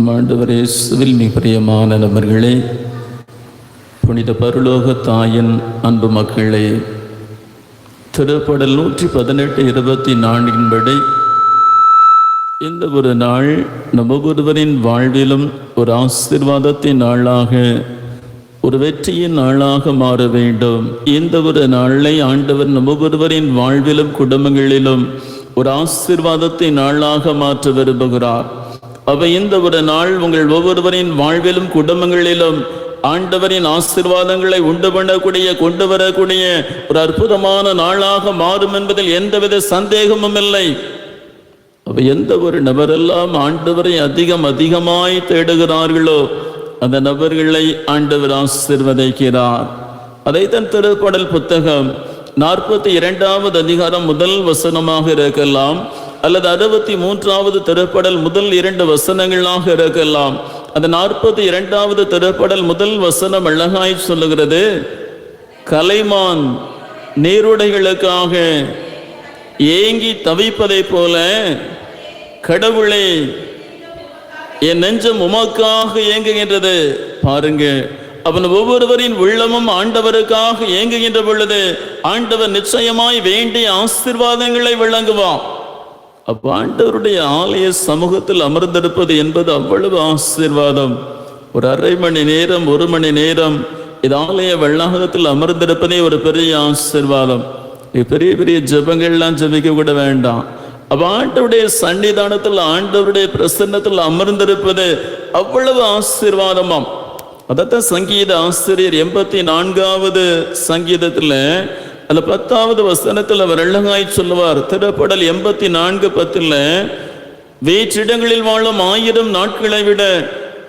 நம் ஆண்டவர் இயேசுவில் மிக பிரியமான நபர்களே, புனித பரலோக தாயின் அன்பு மக்களே, திருப்படல் 118:24 படி இந்த ஒரு நாள் நம் ஒவ்வொருவரின் வாழ்விலும் ஒரு ஆசீர்வாதத்தின் நாளாக, ஒரு வெற்றியின் நாளாக மாற வேண்டும். இந்த ஒரு நாளை ஆண்டவர் நம் ஒவ்வொருவரின் வாழ்விலும் குடும்பங்களிலும் ஒரு ஆசீர்வாதத்தின் நாளாக மாற்ற விரும்புகிறார். அவை இந்த ஒரு நாள் உங்கள் ஒவ்வொருவரின் வாழ்விலும் குடும்பங்களிலும் ஆண்டவரின் ஆசீர்வாதங்களை உண்டு பண்ணக்கூடிய, கொண்டு வரக்கூடிய ஒரு அற்புதமான நாளாக மாறும் என்பதில் எந்தவித சந்தேகமும் இல்லை. அவை எந்த ஒரு நபரெல்லாம் ஆண்டவரை அதிகமாய் தேடுகிறார்களோ அந்த நபர்களை ஆண்டவர் ஆசீர்வதிக்கிறார். அதைத்தான் திருப்படல் புத்தகம் 42வது அதிகாரம் முதல் வசனமாக இருக்கலாம், அல்லது 63வது திருப்படல் முதல் 2 வசனங்களாக இருக்கலாம். அந்த 42வது திருப்படல் முதல் வசனம் அழகாய் சொல்லுகிறது, கலைமான் நீருடைகளுக்காக ஏங்கி தவிப்பதை போல கடவுளே என் நெஞ்சம் உமக்காக ஏங்குகின்றது. பாருங்க, அவன் ஒவ்வொருவரின் உள்ளமும் ஆண்டவருக்காக ஏங்குகின்ற பொழுது ஆண்டவர் நிச்சயமாய் வேண்டிய ஆசீர்வாதங்களை வழங்குவான். அப்ப ஆண்டவருடைய ஆலய சமூகத்தில் அமர்ந்திருப்பது என்பது அவ்வளவு ஆசீர்வாதம். ஒரு அரை மணி நேரம், 1 மணி நேரம் இது ஆலய வளாகத்தில் அமர்ந்திருப்பதே ஒரு பெரிய ஆசீர்வாதம். பெரிய பெரிய ஜெபங்கள்லாம் ஜெபிக்க கூட வேண்டாம். அப்ப ஆண்டவருடைய சன்னிதானத்தில், ஆண்டவருடைய பிரசன்னத்தில் அமர்ந்திருப்பது அவ்வளவு ஆசீர்வாதமாம். அதைத்தான் சங்கீத ஆசிரியர் 84வது சங்கீதத்தில் அதில் 10வது வசனத்தில் அவர் அழகாய் சொல்லுவார். திருப்படல் 84:10, வேற்றிடங்களில் வாழும் 1000 நாட்களை விட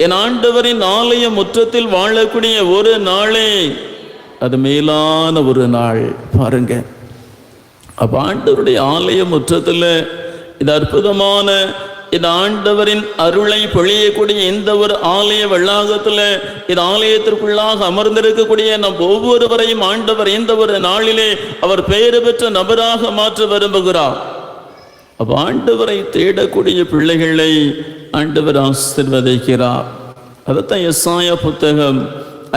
என் ஆண்டவரின் ஆலய முற்றத்தில் வாழக்கூடிய ஒரு நாளே அது மேலான ஒரு நாள். பாருங்க, அப்ப ஆண்டவருடைய ஆலய முற்றத்தில் இது அற்புதமான, இந்த ஆண்டவரின் அருளை பொழியக்கூடிய இந்த ஒரு ஆலய வளாகத்தில், இந்த ஆலயத்திற்குள்ளாக அமர்ந்திருக்கக்கூடிய நம் ஒவ்வொருவரையும் ஆண்டவர் இந்த ஒரு நாளிலே அவர் பெயர் பெற்ற நபராக மாற்ற விரும்புகிறார். அப்ப ஆண்டவரை தேடக்கூடிய பிள்ளைகளை ஆண்டவர் ஆசீர்வதிக்கிறார். அதைத்தான் எசாயா புத்தகம்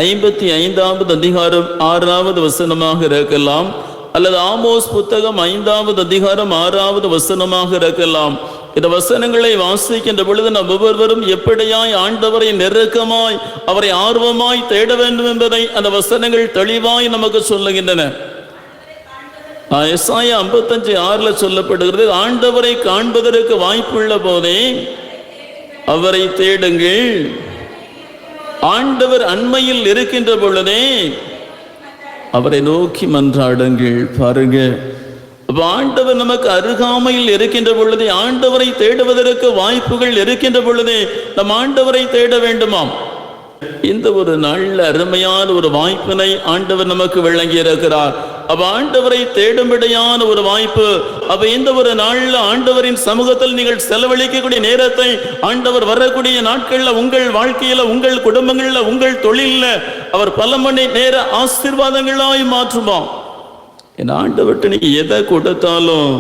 55வது அதிகாரம் 6வது வசனமாக இருக்கலாம், அல்லது ஆமோஸ் புத்தகம் 5வது அதிகாரம் 6வது வசனமாக இருக்கலாம். இந்த வசனங்களை வாசிக்கின்ற பொழுது நம் ஒவ்வொருவரும் எப்படியாய் ஆண்டவரை நெருக்கமாய், அவரை ஆர்வமாய் தேட வேண்டும் என்பதை அந்த வசனங்கள் தெளிவாய் நமக்கு சொல்லுகின்றன. எசாயா 55:6 சொல்லப்படுகிறது, ஆண்டவரை காண்பதற்கு வாய்ப்புள்ள போதே அவரை தேடுங்கள், ஆண்டவர் அண்மையில் இருக்கின்ற பொழுதே அவரை நோக்கி மன்றாடுங்கள். பாருங்க, ஆண்டவர் நமக்கு அருகாமையில் இருக்கின்ற பொழுதே, ஆண்டவரை தேடுவதற்கு வாய்ப்புகள் இருக்கின்ற பொழுதே நம் ஆண்டவரை தேட வேண்டுமாம். இந்த ஒரு நல்ல அருமையான ஒரு வாய்ப்பினை ஆண்டவர் நமக்கு வழங்கி இருக்கிறார். அப்ப ஆண்டவரை தேடும்படியான ஒரு வாய்ப்பு. அப்ப இந்த ஒரு நாள்ல ஆண்டவரின் சமூகத்தில் நீங்கள் செலவழிக்கக்கூடிய நேரத்தை ஆண்டவர் வரக்கூடிய நாட்கள்ல உங்கள் வாழ்க்கையில, உங்கள் குடும்பங்கள்ல, உங்கள் தொழில்ல அவர் பல மணி நேர ஆசீர்வாதங்களாய் மாற்றுவான். என் ஆண்டவர்கிட்ட நீ எதை கொடுத்தாலும்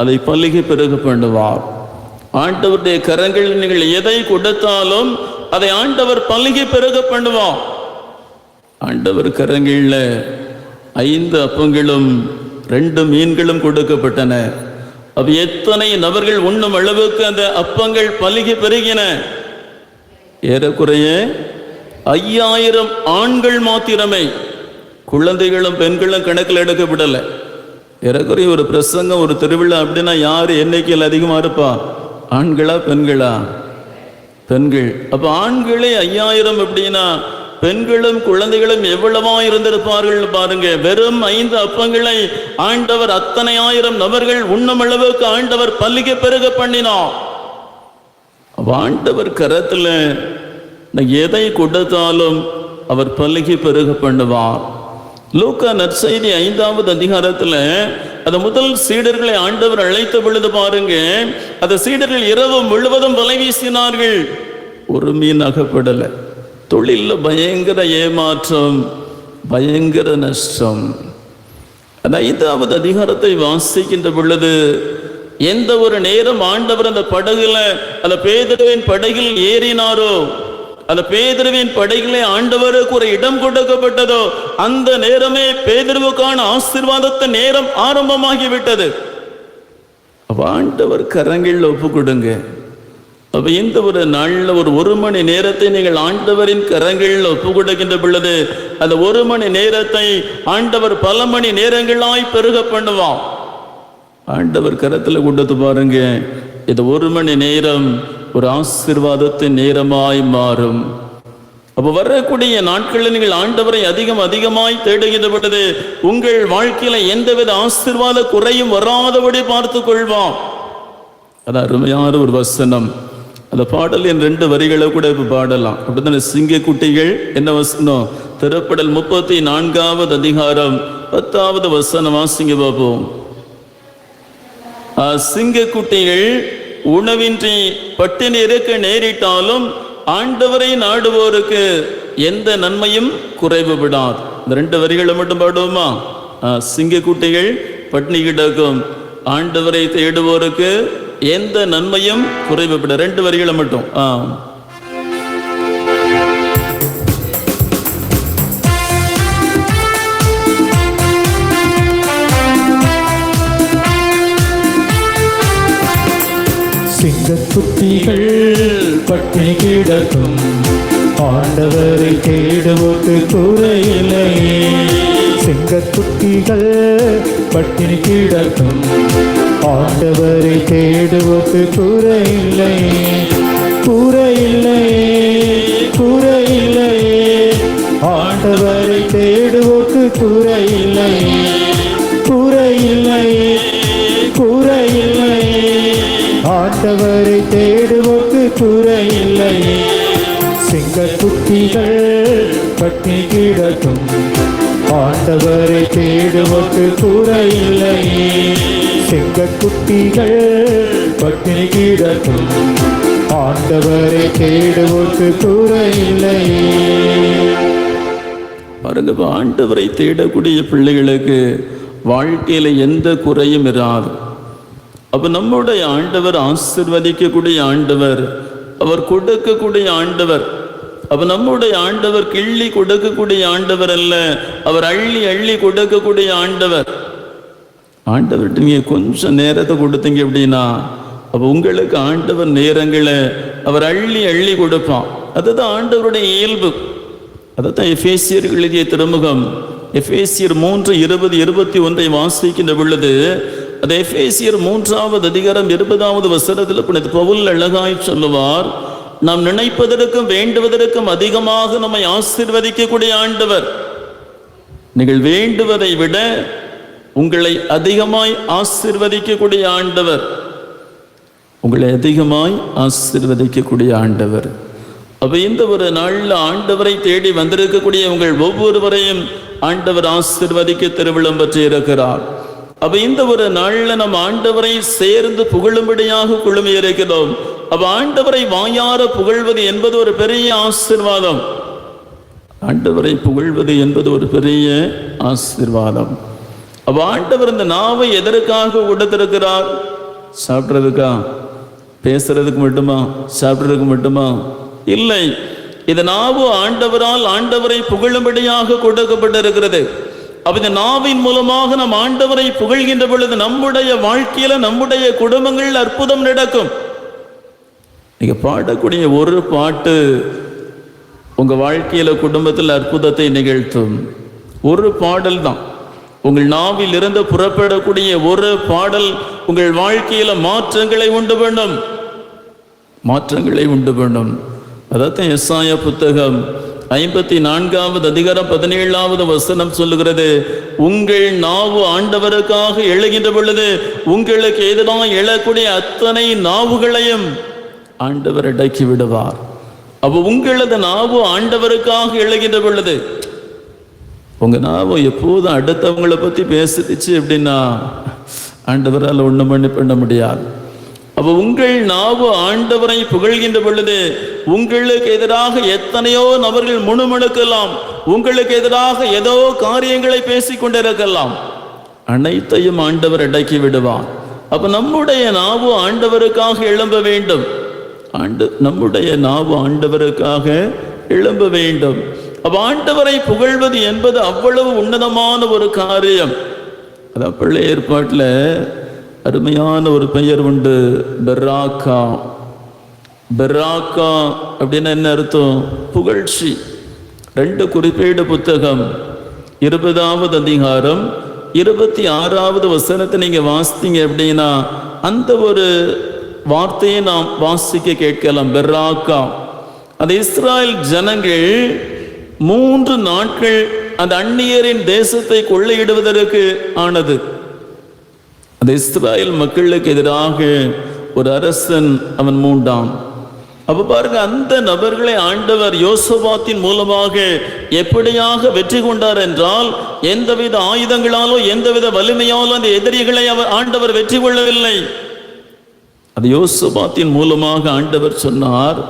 அதை பல்லுகி பெருக பண்ணுவார். ஆண்டவருடைய கரங்களில் நீங்கள் எதை கொடுத்தாலும் அதை ஆண்டவர் பல்லுகி பெருக பண்ணுவார். ஆண்டவர் கரங்களில் 5 அப்பங்களும் 2 மீன்களும் கொடுக்கப்பட்டன. அப்ப எத்தனை நபர்கள் உண்ணும் அளவுக்கு அந்த அப்பங்கள் பல்லுகி பெருகின? ஏறக்குறைய 5000 ஆண்கள் மாத்திரமே, குழந்தைகளும் பெண்களும் கணக்கில் எடுக்கப்படலை. ஏறக்குறைய ஒரு பிரசங்கம், ஒரு திருவிழா அப்படின்னா யார் எண்ணிக்கையில் அதிகமாக இருப்பா? ஆண்களா பெண்களா? பெண்கள். அப்போ ஆண்களே 5000 அப்படின்னா பெண்களும் குழந்தைகளும் எவ்வளவா இருந்திருப்பார்கள் பாருங்க. வெறும் 5 அப்பங்களை ஆண்டவர் அத்தனை 1000 நபர்கள் உண்ணும் அளவுக்கு ஆண்டவர் பல்லுக பெருக பண்ணினார். ஆண்டவர் கரத்துல எதை கொடுத்தாலும் அவர் பல்லுகி பெருக பண்ணுவார். லூக்கா நற்செய்தி 5வது அதிகாரத்துல அந்த முதல் சீடர்களை ஆண்டவர் அழைத்த பொழுது பாருங்க, அந்த சீடர்கள் இரவு முழுவதும் வலை வீசினார்கள், ஒரு மீன் அகப்படலை. தொழிலில் பயங்கர ஏமாற்றம், பயங்கர நஷ்டம். அந்த 5வது அதிகாரத்தை வாசிக்கின்ற பொழுது எந்த ஒரு நேரம் ஆண்டவர் அந்த படகுல அந்த பேதுருவின் படகில் ஏறினாரோ, அந்த பேதுருவின் படகிலே ஆண்டவருக்கு ஒரு இடம் கொடுக்கப்பட்டதோ, அந்த நேரமே பேதுருவுக்கான ஆசீர்வாதத்தின் நேரம் ஆரம்பமாகிவிட்டது. அப்ப ஆண்டவர் கரங்களில் ஒப்பு கொடுங்க. அப்ப இந்த ஒரு நாள்ல ஒரு மணி நேரத்தை நீங்கள் ஆண்டவரின் கரங்களில் ஒப்பு கொடுக்கின்ற பொழுது, அந்த 1 மணி நேரத்தை ஆண்டவர் பல மணி நேரங்களாய் பெருக பண்ணுவான். ஆண்டவர் கரத்துல கொடுத்து பாருங்க, இது 1 மணி நேரம் ஒரு ஆசீர்வாதத்தின் நேரமாய் மாறும். அப்போ வரக்கூடிய நாட்களில் நீங்கள் ஆண்டவரை அதிகமாய் தேடுகின்ற பொழுது உங்கள் வாழ்க்கையில எந்தவித ஆசீர்வாத குறையும் வராதபடி பார்த்து கொள்வான். அது அருமையான ஒரு வசனம். அந்த பாடல் என் 2 வரிகளை கூட இப்ப பாடலாம். அப்படித்தானே? சிங்க குட்டிகள் என்ன வசனம்? திருப்படல் 34வது அதிகாரம் 10வது வசனம் வாசிங்க பார்ப்போம். சிங்க குட்டிகள் உணவின்றி பட்டினி இருக்க நேரிட்டாலும் ஆண்டவரை நாடுவோருக்கு எந்த நன்மையும் குறைவு விடாது. இந்த 2 வரிகளை மட்டும் பாடுவோமா? சிங்க குட்டிகள் பட்டினி கிடக்கும், ஆண்டவரை தேடுவோருக்கு எந்த நன்மையும் குறைவு விட. 2 வரிகளை மட்டும். சிங்கக்குட்டிகள் பட்டினி கிடக்கும், ஆண்டவரை தேடுவோருக்கு குறையில்லையே. சிங்கக்குட்டிகள் பட்டினி கிடக்கும், ஆண்டவரை தேடுவோருக்கு குறையில்லையே. குறையில்லையே, குறையில்லையே, ஆண்டவரை தேடுவோருக்கு குறையில்லையே. குறையில்லையே, குறையில்லையே, ஆண்டவரை தேடுவோக்கு குறையில்லையே. சிங்கக்குட்டிகள் பட்டினி கிடக்கும், ஆண்டவரை தேடுவோக்கு குறையில்லையே. சிங்கக்குட்டிகள் பட்டினி கிடக்கும், ஆண்டவரை தேடுவோக்கு குறையில்லையே. பாருங்க, ஆண்டவரை தேடக்கூடிய பிள்ளைகளுக்கு வாழ்க்கையில எந்த குறையும் இராது. அப்ப நம்முடைய ஆண்டவர் ஆசீர்வதிக்கக்கூடிய ஆண்டவர், அவர் கொடுக்கக்கூடிய ஆண்டவர். அப்ப நம்முடைய ஆண்டவர் கிள்ளி கொடுக்கக்கூடிய ஆண்டவர் அல்ல, அவர் அள்ளி அள்ளி கொடுக்கக்கூடிய ஆண்டவர். ஆண்டவர்கிட்ட நீங்க கொஞ்சம் நேரத்தை கொடுத்தீங்க அப்படின்னா, அப்ப உங்களுக்கு ஆண்டவர் நேரங்களை அவர் அள்ளி அள்ளி கொடுப்பான். அதுதான் ஆண்டவருடைய இயல்பு. அதைத்தான் எபேசியர் எழுதிய திருமுகம் எபேசியர் 3:20-21 வாசிக்கின்ற பொழுது, அது எபேசியர் 3வது அதிகாரம் 20வது வசனத்தில் புனித பவுல் அழகாய் சொல்லுவார், நாம் நினைப்பதற்கும் வேண்டுவதற்கும் அதிகமாக நம்மை ஆசீர்வதிக்கக்கூடிய ஆண்டவர். நீங்கள் வேண்டுவதை விட உங்களை அதிகமாய் ஆசீர்வதிக்கக்கூடிய ஆண்டவர். உங்களை அதிகமாய் ஆசீர்வதிக்கக்கூடிய ஆண்டவர். அப்ப இந்த ஒரு நாள்ல ஆண்டவரை தேடி வந்திருக்கக்கூடிய உங்கள் ஒவ்வொருவரையும் ஆண்டவர் ஆசீர்வதிக்க திருவிழம் பற்றி இருக்கிறார். அப்ப இந்த ஒரு நாள்ல நம்ம ஆண்டவரை சேர்ந்து புகழும்படியாக குழுமி இருக்கிறோம். அப்ப ஆண்டவரை வாயார புகழ்வது என்பது ஒரு பெரிய ஆசீர்வாதம். ஆண்டவரை புகழ்வது என்பது ஒரு பெரிய ஆசீர்வாதம். அப்ப ஆண்டவர் இந்த நாவை எதற்காக கொடுத்திருக்கிறார்? சாப்பிட்றதுக்கா? பேசுறதுக்கு மட்டுமா? சாப்பிட்றதுக்கு மட்டுமா? இல்லை. இந்த நாவு ஆண்டவரால் ஆண்டவரை புகழும்படியாக கொடுக்கப்பட்டிருக்கிறது. அப்ப இந்த நாவின் மூலமாக நம் ஆண்டவரை புகழ்கின்ற பொழுது நம்முடைய வாழ்க்கையில நம்முடைய குடும்பங்கள் அற்புதம் நடக்கும். நீங்க பாடக்கூடிய ஒரு பாட்டு உங்க வாழ்க்கையில குடும்பத்தில் அற்புதத்தை நிகழ்த்தும். ஒரு பாடல் தான். உங்கள் நாவில் இருந்து புறப்படக்கூடிய ஒரு பாடல் உங்கள் வாழ்க்கையில மாற்றங்களை உண்டு பண்ணும். மாற்றங்களை உண்டு பண்ணும். அதான் எசாயா புத்தகம் 54வது அதிகாரம் 17வது வசனம் சொல்லுகிறது, உங்கள் நாவு ஆண்டவருக்காக எழுகின்ற பொழுது உங்களுக்கு எதிராக எழக்கூடிய அத்தனை நாவுகளையும் ஆண்டவர் அடக்கி விடுவார். அப்போ உங்களது நாவு ஆண்டவருக்காக எழுகின்ற பொழுது, உங்க நாவு எப்போதும் அடுத்தவங்களை பத்தி பேசிடுச்சு அப்படின்னா ஆண்டவரால் ஒண்ணும் பண்ண முடியாது. அப்ப உங்கள் நாவு ஆண்டவரை புகழ்கின்ற பொழுது உங்களுக்கு எதிராக எத்தனையோ நபர்கள் முணுமுணுக்கலாம், உங்களுக்கு எதிராக ஏதோ காரியங்களை பேசிக் கொண்டிருக்கலாம், அனைத்தையும் ஆண்டவர் அடக்கி விடுவார். அப்ப நம்முடைய நாவு ஆண்டவருக்காக எழும்ப வேண்டும். நம்முடைய நாவு ஆண்டவருக்காக எழும்ப வேண்டும். அப்ப ஆண்டவரை புகழ்வது என்பது அவ்வளவு உன்னதமான ஒரு காரியம். அதான் பழைய ஏற்பாட்டில் அருமையான ஒரு பெயர் உண்டு, பெராக்கா. பெராக்கா அப்படின்னு என்ன அர்த்தம்? புகழ்ச்சி. 2 குறிப்பேடு புத்தகம் 20வது அதிகாரம் 26வது வசனத்தை நீங்க வாசித்தீங்க அப்படின்னா அந்த ஒரு வார்த்தையை நாம் வாசிக்க கேட்கலாம். பெராக்கா. அந்த இஸ்ராயல் ஜனங்கள் 3 நாட்கள் அந்த அந்நியரின் தேசத்தை கொள்ளையிடுவதற்கு ஆனது. அந்த இஸ்ராயல் மக்களுக்கு எதிராக ஒரு அரசன் அவன் மூண்டான். அப்ப பாருங்க, அந்த நபர்களை ஆண்டவர் யோசபாத்தின் மூலமாக எப்படியாக வெற்றி கொண்டார் என்றால், எந்தவித ஆயுதங்களாலோ எந்தவித வலிமையாலோ அந்த எதிரிகளை ஆண்டவர் வெற்றி கொள்ளவில்லை. அது யோசபாத்தின் மூலமாக ஆண்டவர் சொன்னார்,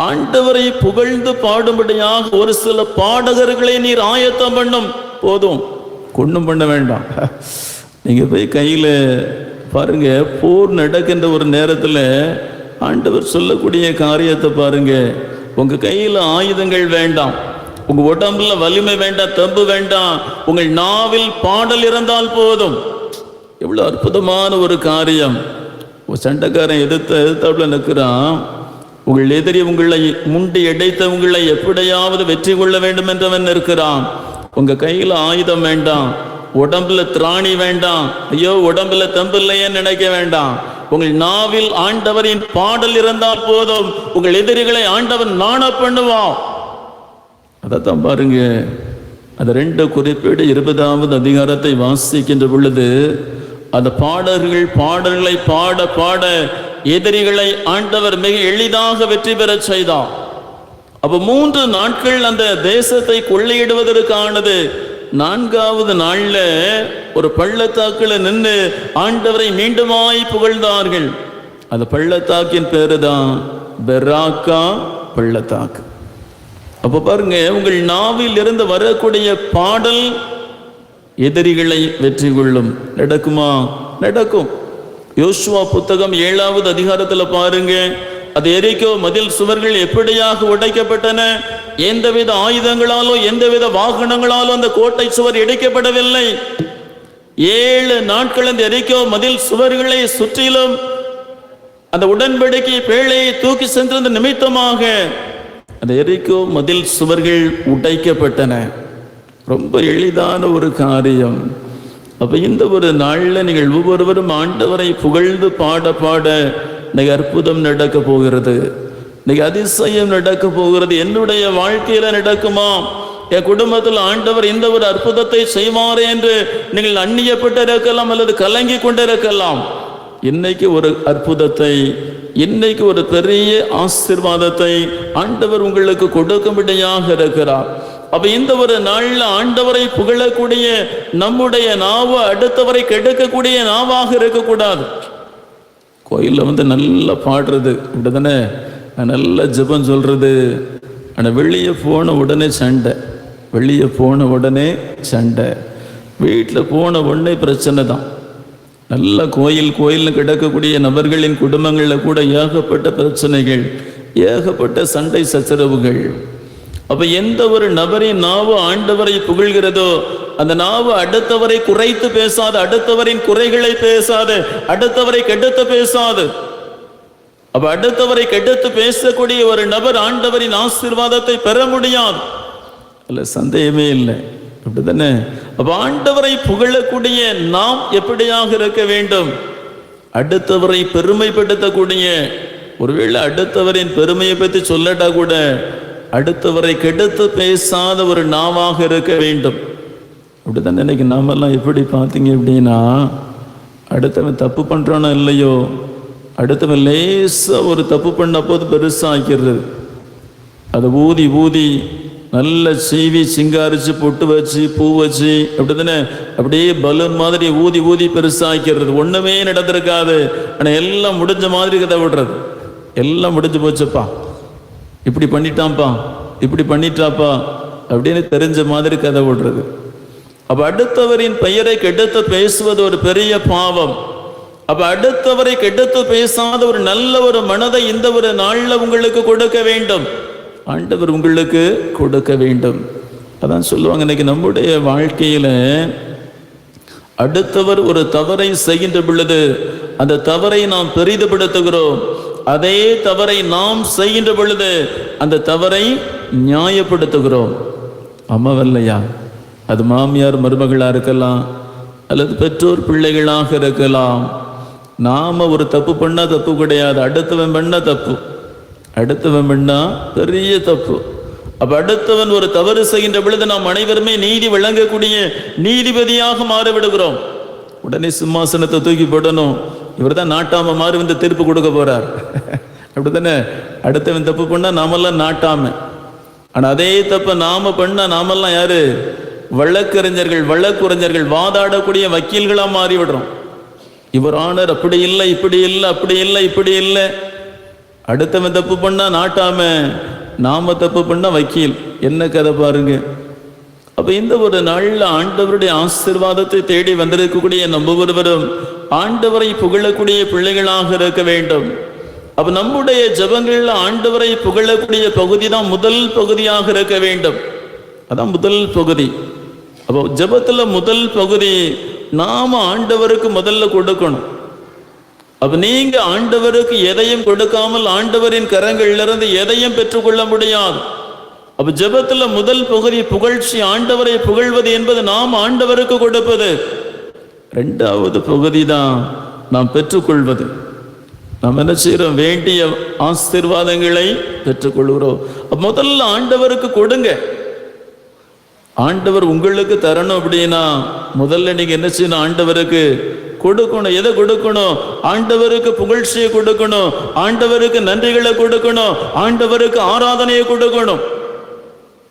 ஆண்டவரை புகழ்ந்து பாடும்படியாக ஒரு சில பாடகர்களை நீர் ஆயத்தம் பண்ணும். போதும், கொண்டும் பண்ண வேண்டாம். நீங்க போய் கையில பாருங்க, போர் நடக்கின்ற ஒரு நேரத்தில் ஆண்டவர் சொல்லக்கூடிய காரியத்தை பாருங்க. உங்க கையில ஆயுதங்கள் வேண்டாம், உங்க உடம்புல வலிமை வேண்டாம், தெம்பு வேண்டாம், உங்கள் நாவில் பாடல் இருந்தால் போதும். எவ்வளவு அற்புதமான ஒரு காரியம். சண்டைக்காரன் எதிர்த்தாப்புல நிற்கிறான். உங்கள் எதிரி உங்களை முண்டி எடைத்தவங்களை எப்படியாவது வெற்றி கொள்ள வேண்டும் என்றவன் இருக்கிறான். உங்க கையில ஆயுதம் வேண்டாம், உடம்புல திராணி வேண்டாம், ஐயோ உடம்புல தெம்பில்லையேன்னு நினைக்க வேண்டாம். உங்கள் நாவில் ஆண்டவரின் பாடல் இருந்தால் போதும், உங்கள் எதிரிகளை ஆண்டவன் நாண பண்ணுவான். அதைத்தான் பாருங்க, அந்த 2 குறிப்பேடு 20வது அதிகாரத்தை வாசிக்கின்ற பொழுது அந்த பாடல்களை பாட பாட எதிரிகளை ஆண்டவர் மிக எளிதாக வெற்றி பெற செய்தார். அப்ப 3 நாட்கள் அந்த தேசத்தை கொள்ளையிடுவதற்கானது. 4வது நாள்ல ஒரு பள்ளத்தாக்குல நின்று ஆண்டவரை மீண்டுமாய் புகழ்ந்தார்கள். அந்த பள்ளத்தாக்கின் பேரு தான் பெராக்கா பள்ளத்தாக்கு. அப்ப பாருங்க, உங்கள் நாவில் இருந்து வரக்கூடிய பாடல் எதிரிகளை வெற்றி கொள்ளும். நடக்குமா? நடக்கும். யோசுவா புத்தகம் 7வது அதிகாரத்தில் பாருங்க, அது எரிக்கோ மதில் சுவர்கள் எப்படியாக உடைக்கப்பட்டன. எந்தவித ஆயுதங்களாலோ எந்தவித வாகனங்களாலோ அந்த கோட்டை சுவர் இடிக்கப்படவில்லை. 7 நாட்கள் அந்த எரிக்கோ மதில் சுவர்களை சுற்றிலும் அந்த உடன்படிக்கை பேழையை தூக்கி சென்றிருந்த நிமித்தமாக அந்த எரிக்கோ மதில் சுவர்கள் உடைக்கப்பட்டன. ரொம்ப எளிதான ஒரு காரியம். அப்ப இந்த ஒரு நாள்ல நீங்கள் ஒவ்வொருவரும் ஆண்டவரை புகழ்ந்து பாட பாட இன்னைக்கு அற்புதம் நடக்க போகிறது, இன்னைக்கு அதிசயம் நடக்க போகிறது. என்னுடைய வாழ்க்கையில நடக்குமா? என் குடும்பத்தில் ஆண்டவர் இந்த ஒரு அற்புதத்தை செய்வாரே என்று நீங்கள் அந்நியப்பட்டு இருக்கலாம் அல்லது கலங்கி கொண்டிருக்கலாம். இன்னைக்கு ஒரு அற்புதத்தை, இன்னைக்கு ஒரு பெரிய ஆசீர்வாதத்தை ஆண்டவர் உங்களுக்கு கொடுக்கும்படியாக இருக்கிறார். அப்ப இந்த ஒரு நாள்ல ஆண்டவரை புகழக்கூடிய நம்முடைய நாவு அடுத்தவரை கெடுக்கக்கூடிய நாவாக இருக்கக்கூடாது. கோயிலில் நல்லா பாடுறது இப்படிதானே, நல்ல ஜெபம் சொல்றது, ஆனால் வெளியே போன உடனே சண்டை, வெளியே போன உடனே சண்டை, வீட்டில் போன உடனே பிரச்சனை தான். நல்ல கோயில்னு கிடக்கக்கூடிய நபர்களின் குடும்பங்களில் கூட ஏகப்பட்ட பிரச்சனைகள், ஏகப்பட்ட சண்டை சச்சரவுகள். அப்ப எந்த ஒரு நபரின் நாவு ஆண்டவரை புகழ்கிறதோ அந்த நாவு அடுத்தவரை குறைத்து பேசாது, அடுத்தவரின் குறைகளை பேசாது, அடுத்தவரை கெடுத்து பேசாது. அப்ப அடுத்தவரை கெடுத்து பேசக்கூடிய ஒரு நபர் ஆண்டவரின் ஆசீர்வாதத்தை பெற முடியாது, அல்ல சந்தேகமே இல்லை. அப்படித்தானே? அப்ப ஆண்டவரை புகழக்கூடிய நாம் எப்படியாக இருக்க வேண்டும்? அடுத்தவரை பெருமைப்படுத்தக்கூடிய, ஒருவேளை அடுத்தவரின் பெருமையை பற்றி சொல்லட்டா கூட அடுத்தவரை கெடுத்து பேசாத ஒரு நாவாக இருக்க வேண்டும். அப்படித்தான் இன்னைக்கு நாமெல்லாம் எப்படி பார்த்தீங்க அப்படின்னா, அடுத்தவன் தப்பு பண்றானோ இல்லையோ, அடுத்தவன் லேசாக ஒரு தப்பு பண்ண போது பெருசாகிறது. அதை ஊதி ஊதி நல்ல சீவி சிங்காரிச்சு பொட்டு வச்சு பூ வச்சு அப்படித்தானே அப்படியே பலூன் மாதிரி ஊதி ஊதி பெருசாக்கிறது. ஒண்ணுமே நடந்திருக்காது, ஆனால் எல்லாம் முடிஞ்ச மாதிரி கதை விடுறது. எல்லாம் முடிஞ்சு போச்சுப்பா, இப்படி பண்ணிட்டான்ப்பா, இப்படி பண்ணிட்டாப்பா அப்படின்னு தெரிஞ்ச மாதிரி கதை விடுறது. அப்ப அடுத்தவரின் பெயரை கெடுத்து பேசுவது ஒரு பெரிய பாவம். அப்ப அடுத்தவரை கெடுத்து பேசாத ஒரு நல்ல ஒரு மனதை இந்த ஒரு நாள்ல உங்களுக்கு கொடுக்க வேண்டும். ஆண்டவர் உங்களுக்கு கொடுக்க வேண்டும். அதான் சொல்லுவாங்க, இன்னைக்கு நம்முடைய வாழ்க்கையில அடுத்தவர் ஒரு தவறை செய்கின்ற பொழுது அந்த தவறை நாம் பெரிதுபடுத்துகிறோம். அதே தவறை நாம் செய்கின்ற பொழுது அந்த தவறை நியாயப்படுத்துகிறோம். அம்மாவல்லையா? அது மாமியார் மருமகளா இருக்கலாம், அல்லது பெற்றோர் பிள்ளைகளாக இருக்கலாம். நாம ஒரு தப்பு பண்ணா தப்பு கிடையாது, அடுத்தவன் பண்ண தப்பு, அடுத்தவன் பண்ணா பெரிய தப்பு. அப்ப அடுத்தவன் ஒரு தவறு செய்கின்ற பொழுது நாம் அனைவருமே நீதி வழங்கக்கூடிய நீதிபதியாக மாறிவிடுகிறோம். உடனே சிம்மாசனத்தை தூக்கி போடணும், இவர் தான் நாட்டாம மாறி வந்து தீர்ப்பு கொடுக்க போறார். அப்படித்தானே? அடுத்தவன் தப்பு பண்ணா நாமெல்லாம் நாட்டாம. ஆனா அதே தப்ப நாம பண்ணா நாமெல்லாம் யாரு? வழக்கறிஞர்கள், வழக்குரைஞர்கள், வாதாடக்கூடிய வக்கீல்களா மாறிவிடுறோம். இவர் ஆனர் அப்படி இல்லை, இப்படி இல்லை, அப்படி இல்லை, இப்படி இல்லை. அடுத்தவன் தப்பு பண்ணா நாட்டாம, நாம தப்பு பண்ணா வக்கீல். என்ன கதை பாருங்க. அப்ப இந்த ஒரு நாள்ல ஆண்டவருடைய ஆசீர்வாதத்தை தேடி வந்திருக்கக்கூடிய நம்ம ஒருவரும் ஆண்டவரை புகழக்கூடிய பிள்ளைகளாக இருக்க வேண்டும். அப்ப நம்முடைய ஜெபங்கள்ல ஆண்டவரை புகழக்கூடிய பகுதி தான் முதல் பகுதியாக இருக்க வேண்டும். அதான் முதல் பகுதி. அப்போ ஜெபத்துல முதல் பகுதி நாம ஆண்டவருக்கு முதல்ல கொடுக்கணும். அப்ப நீங்க ஆண்டவருக்கு எதையும் கொடுக்காமல் ஆண்டவரின் கரங்களிலிருந்து எதையும் பெற்றுக்கொள்ள முடியாது. அப்ப ஜெபத்துல முதல் பகுதி புகழ்ச்சி, ஆண்டவரை புகழ்வது என்பது நாம் ஆண்டவருக்கு கொடுப்பது. இரண்டாவது பகுதி தான் நாம் பெற்றுக்கொள்வது. நாம் என்ன செய்யறோம்? வேண்டிய ஆசீர்வாதங்களை பெற்றுக்கொள்கிறோம். முதல்ல ஆண்டவருக்கு கொடுங்க. ஆண்டவர் உங்களுக்கு தரணும் அப்படின்னா முதல்ல நீங்க என்ன செய்யணும்? ஆண்டவருக்கு கொடுக்கணும். எதை கொடுக்கணும்? ஆண்டவருக்கு புகழ்ச்சியை கொடுக்கணும், ஆண்டவருக்கு நன்றிகளை கொடுக்கணும், ஆண்டவருக்கு ஆராதனையை கொடுக்கணும்.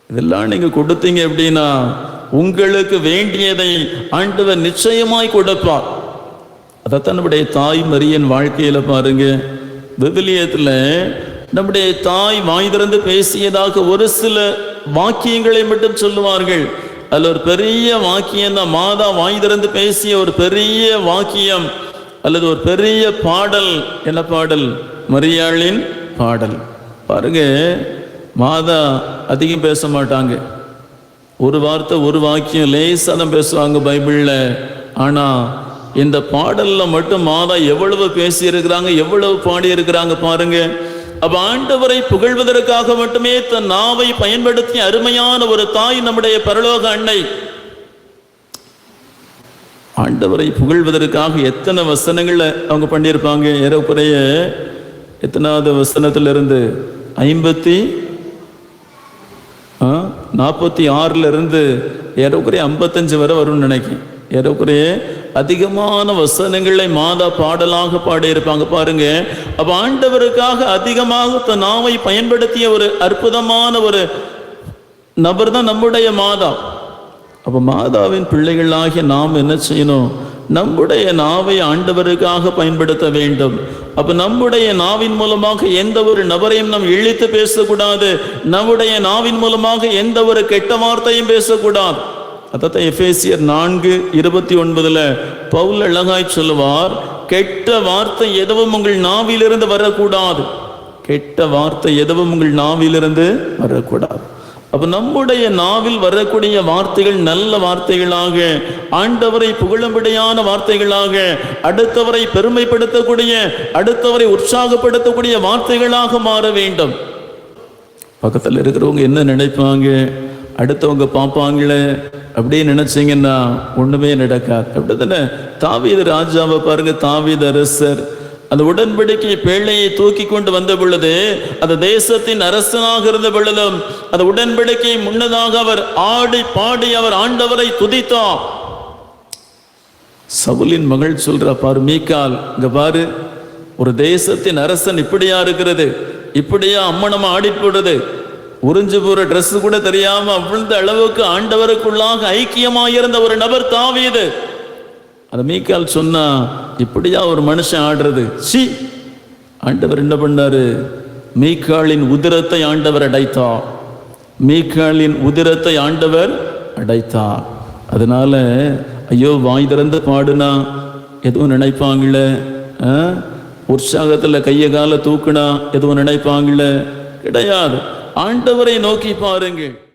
இதெல்லாம் நீங்க கொடுத்தீங்க அப்படின்னா உங்களுக்கு வேண்டியதை ஆண்டவர் நிச்சயமாய் கொடுப்பார். அதைத்தான் நம்முடைய தாய் மரியன் வாழ்க்கையில பாருங்க. விவிலியத்துல நம்முடைய தாய் வாய் திறந்து பேசியதாக ஒரு சில வாக்கியங்களை மட்டும் சொல்லுவார்கள். அதுல ஒரு பெரிய வாக்கியம் தான் மாதா வாய் திறந்து பேசிய ஒரு பெரிய வாக்கியம் அல்லது ஒரு பெரிய பாடல். என்ன பாடல்? மரியாளின் பாடல். பாருங்க, மாதா அதிகம் பேச மாட்டாங்க. ஒரு வார்த்தை, ஒரு வாக்கியம் லேசா தான் பேசுவாங்க பைபிள்ல. ஆனா இந்த பாடல்ல மட்டும் மாதா எவ்வளவு பேசி இருக்கிறாங்க, எவ்வளவு பாடி இருக்கிறாங்க பாருங்க. அப்ப ஆண்டவரை புகழ்வதற்காக மட்டுமே தன் நாவை பயன்படுத்திய அருமையான ஒரு தாய் நம்முடைய பரலோக அன்னை. ஆண்டவரை புகழ்வதற்காக எத்தனை வசனங்கள்ல அவங்க பண்ணியிருப்பாங்க. ஏறக்குறைய எத்தனாவது வசனத்திலிருந்து 46 இருந்து ஏறக்குறைய 55 வரை வரும்னு நினைக்கிறேன். ஏறக்குறைய அதிகமான வசனங்களை மாதா பாடலாக பாடியிருப்பாங்க பாருங்க. அப்ப ஆண்டவருக்காக அதிகமாக தன் நாவை பயன்படுத்திய ஒரு அற்புதமான ஒரு நபர் தான் நம்முடைய மாதா. அப்ப மாதாவின் பிள்ளைகளாகிய நாம் என்ன செய்யணும்? நம்முடைய நாவை ஆண்டவருக்காக பயன்படுத்த வேண்டும். அப்ப நம்முடைய நாவின் மூலமாக எந்த ஒரு நபரையும் நாம் இழித்து பேசக்கூடாது. நம்முடைய நாவின் மூலமாக எந்த ஒரு கெட்ட வார்த்தையும் பேசக்கூடாது. அதான் எபேசியர் 4:29 பவுல் அழகாய் சொல்லுவார், கெட்ட வார்த்தை எதுவும் உங்கள் நாவிலிருந்து வரக்கூடாது. கெட்ட வார்த்தை எதுவும் உங்கள் நாவிலிருந்து வரக்கூடாது. அப்ப நம்முடைய நாவில் வரக்கூடிய வார்த்தைகள் நல்ல வார்த்தைகளாக, ஆண்டவரை புகழும்படியான வார்த்தைகளாக, அடுத்தவரை பெருமைப்படுத்தக்கூடிய, அடுத்தவரை உற்சாகப்படுத்தக்கூடிய வார்த்தைகளாக மாற வேண்டும். பக்கத்தில் இருக்கிறவங்க என்ன நினைப்பாங்க, அடுத்தவங்க பார்ப்பாங்களே அப்படின்னு நினைச்சீங்கன்னா ஒண்ணுமே நடக்காது. அப்படித்தானே? தாவீது ராஜாவை பாருங்க. தாவீது அரசர் அந்த உடன்படிக்கை பேழையை தூக்கி கொண்டு வந்த பொழுது, அந்த தேசத்தின் அரசனாக இருந்த பொழுதும் அந்த உடன்படிக்கை முன்னதாக அவர் ஆடி பாடி அவர் ஆண்டவரை துதித்தார். சவுலின் மகள் சொல்ற பாரு, மீகால், இங்க பாரு, ஒரு தேசத்தின் அரசன் இப்படியா இருக்கிறது, இப்படியா அம்மனமா ஆடி போடுறது, உறிஞ்சு போற ட்ரெஸ் கூட தெரியாம அவ்வளவு அளவுக்கு ஆண்டவருக்குள்ளாக ஐக்கியமாயிருந்த ஒரு நபர் தாவீது. அந்த மீகால் சொன்னா, இப்படியா ஒரு மனுஷன் ஆடுறது, சி. ஆண்டவர் என்ன பண்ணாரு? மீகாலின் உதிரத்தை ஆண்டவர் அடைத்தார். மீகாலின் உதிரத்தை ஆண்டவர் அடைத்தார். அதனால ஐயோ வாய் திறந்து பாடுனா எதுவும் நினைப்பாங்களே, உற்சாகத்தில் கையை காலை தூக்குனா எதுவும் நினைப்பாங்கள? கிடையாது. ஆண்டவரை நோக்கி பாருங்கள்.